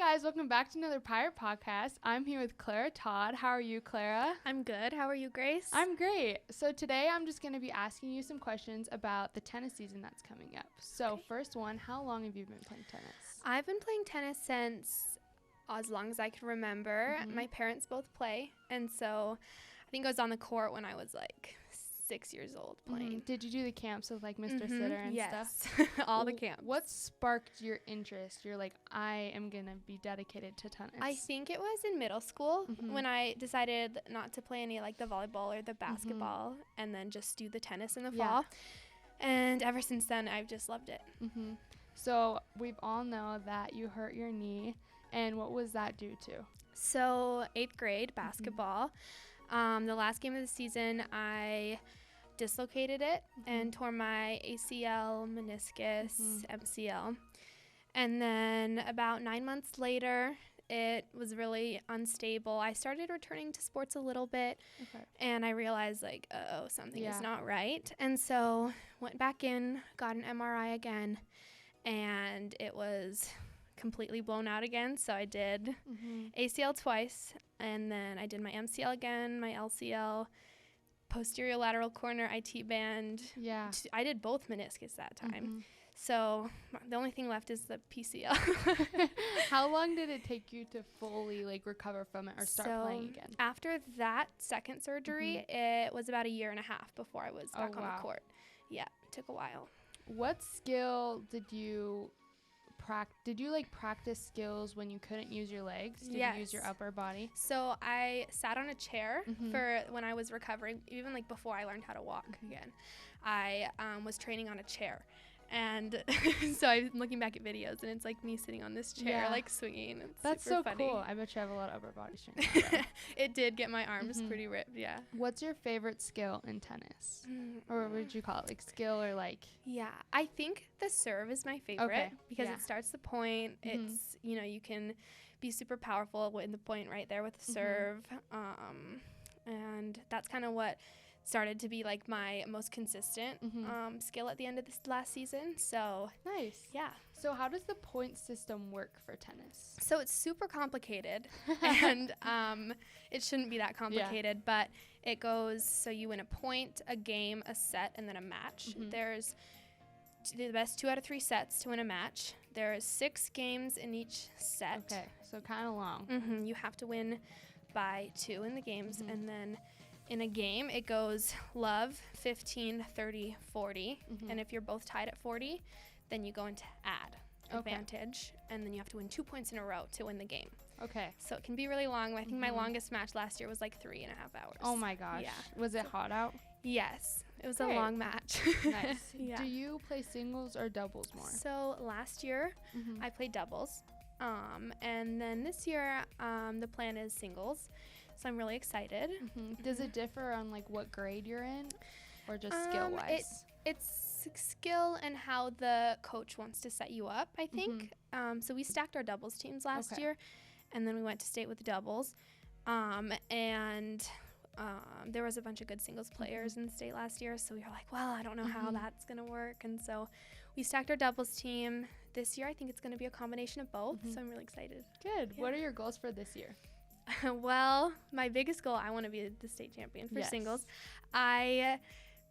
guys, welcome back to another Pirate Podcast. I'm here with Clara Todd. How are you, Clara? I'm good. How are you, Grace? I'm great. So today I'm just going to be asking you some questions about the tennis season that's coming up. So First one, how long have you been playing tennis? I've been playing tennis since as long as I can remember. My parents both play, and so I think I was on the court when I was like 6 years old playing. Did you do the camps with like Mr. Sitter and stuff? Yes, all the camps. What sparked your interest? You're like, I am going to be dedicated to tennis. I think it was in middle school when I decided not to play any like the volleyball or the basketball and then just do the tennis in the fall. And ever since then, I've just loved it. So we've all know that you hurt your knee, and what was that due to? So 8th grade basketball. The last game of the season, I dislocated it and tore my ACL, meniscus, MCL. And then about 9 months later, it was really unstable. I started returning to sports a little bit, and I realized, like, uh-oh, something is not right. And so went back in, got an MRI again, and it was completely blown out again. So I did ACL twice, and then I did my MCL again, my LCL, posterior lateral corner IT band. I did both meniscus that time. So the only thing left is the PCL. How long did it take you to fully like recover from it or start playing again? After that second surgery, it was about 1.5 years before I was back on the court. Yeah, it took a while. What skill did you practice skills when you couldn't use your legs? Did you use your upper body? So I sat on a chair for when I was recovering, even like before I learned how to walk again. I was training on a chair. And so I'm looking back at videos, and it's like me sitting on this chair, like swinging. That's super so funny. cool. I bet you have a lot of upper body strength. It did get my arms pretty ripped, yeah. What's your favorite skill in tennis? Or what would you call it? Like skill or like? Yeah, I think the serve is my favorite because it starts the point. It's, you can be super powerful in the point right there with the serve. And that's kind of what started to be like my most consistent skill at the end of this last season. So nice. Yeah. So how does the point system work for tennis? So it's super complicated, and it shouldn't be that complicated, but it goes, so you win a point, a game, a set, and then a match. There's the best 2 out of 3 sets to win a match. There's 6 games in each set. Okay, so kind of long. You have to win by 2 in the games, and then in a game, it goes love, 15, 30, 40. And if you're both tied at 40, then you go into add advantage. And then you have to win 2 points in a row to win the game. Okay. So it can be really long. I think my longest match last year was like 3.5 hours. Oh, my gosh. Yeah. Was it hot out? Yes. It was a long match. Nice. Do you play singles or doubles more? So last year, I played doubles. And then this year, the plan is singles. So I'm really excited. Does it differ on like what grade you're in, or just skill wise? It's skill and how the coach wants to set you up, I think. So we stacked our doubles teams last year, and then we went to state with the doubles. And there was a bunch of good singles players in state last year, so we were like, well, I don't know how that's gonna work. And so we stacked our doubles team. This year, I think it's gonna be a combination of both. So I'm really excited. Good. Yeah. What are your goals for this year? Well, my biggest goal, I want to be the state champion for singles. I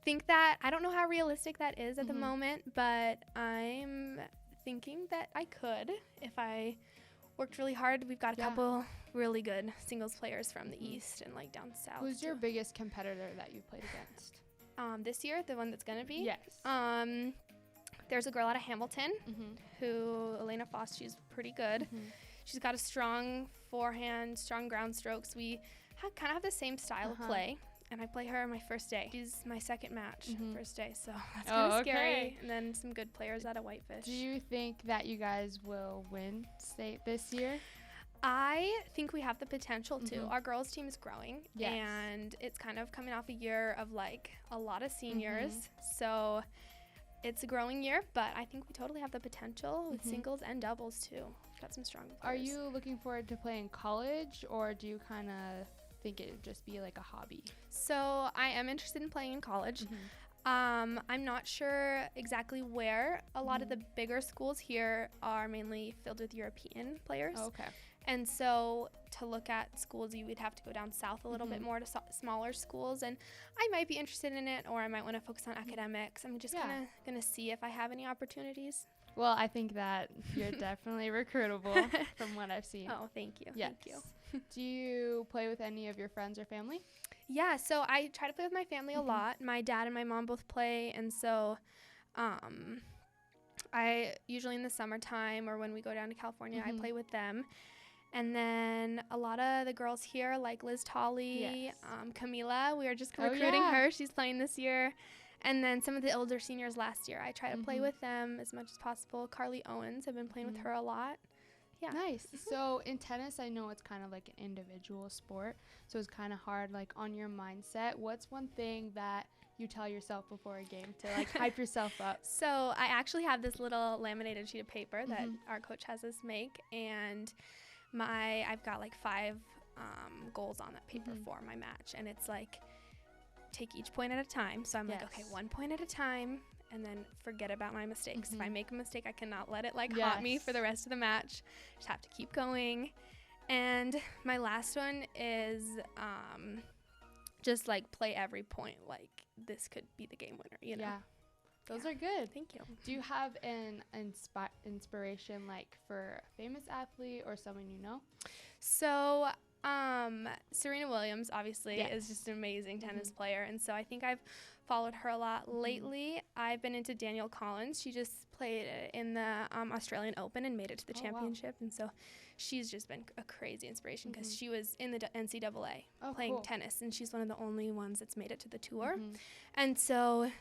think that, I don't know how realistic that is at the moment, but I'm thinking that I could if I worked really hard. We've got a couple really good singles players from the East and like down south. Who's your biggest competitor that you've played against? This year, the one that's going to be? Yes. There's a girl out of Hamilton who, Elena Foss, she's pretty good. She's got a strong forehand, strong ground strokes. We kind of have the same style of play, and I play her on my first day. She's my second match, first day, so that's kind of scary. And then some good players out of Whitefish. Do you think that you guys will win state this year? I think we have the potential to. Our girls' team is growing, and it's kind of coming off a year of like a lot of seniors, so it's a growing year, but I think we totally have the potential with singles and doubles too. We've got some strong players. Are you looking forward to playing college, or do you kind of think it would just be like a hobby? So I am interested in playing in college. I'm not sure exactly where. A lot of the bigger schools here are mainly filled with European players. Oh, okay. And so to look at schools, you would have to go down south a little bit more to smaller schools. And I might be interested in it, or I might want to focus on academics. I'm just kind of going to see if I have any opportunities. Well, I think that you're definitely recruitable from what I've seen. Oh, thank you. Yes. Thank you. Do you play with any of your friends or family? Yeah, so I try to play with my family a lot. My dad and my mom both play, and so I usually in the summertime or when we go down to California, I play with them. And then a lot of the girls here, like Liz Tolley, Camila, we are just recruiting her. She's playing this year. And then some of the older seniors last year, I try to play with them as much as possible. Carly Owens, I've been playing with her a lot. Yeah. Nice. So in tennis, I know it's kind of like an individual sport, so it's kind of hard, like, on your mindset. What's one thing that you tell yourself before a game to, like, hype yourself up? So I actually have this little laminated sheet of paper that our coach has us make, and I've got like 5 goals on that paper for my match, and it's like take each point at a time. So I'm like, okay, 1 point at a time, and then forget about my mistakes. If I make a mistake, I cannot let it like haunt me for the rest of the match. Just have to keep going. And my last one is just like play every point like this could be the game winner, you know? Yeah. Those are good. Thank you. Do you have an inspiration, like, for a famous athlete or someone you know? So Serena Williams obviously is just an amazing tennis player, and so I think I've followed her a lot lately. I've been into Danielle Collins. She just played in the Australian Open and made it to the championship, and so she's just been a crazy inspiration because she was in the NCAA playing tennis, and she's one of the only ones that's made it to the tour. And so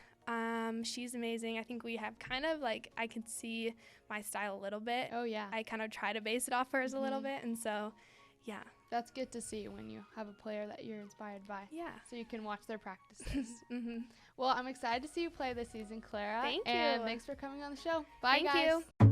she's amazing. I think we have kind of like, I can see my style a little bit. Oh, yeah. I kind of try to base it off hers a little bit, and so yeah. That's good to see when you have a player that you're inspired by. Yeah. So you can watch their practices. Well, I'm excited to see you play this season, Clara. Thank you. And thanks for coming on the show. Bye, guys. Thank you.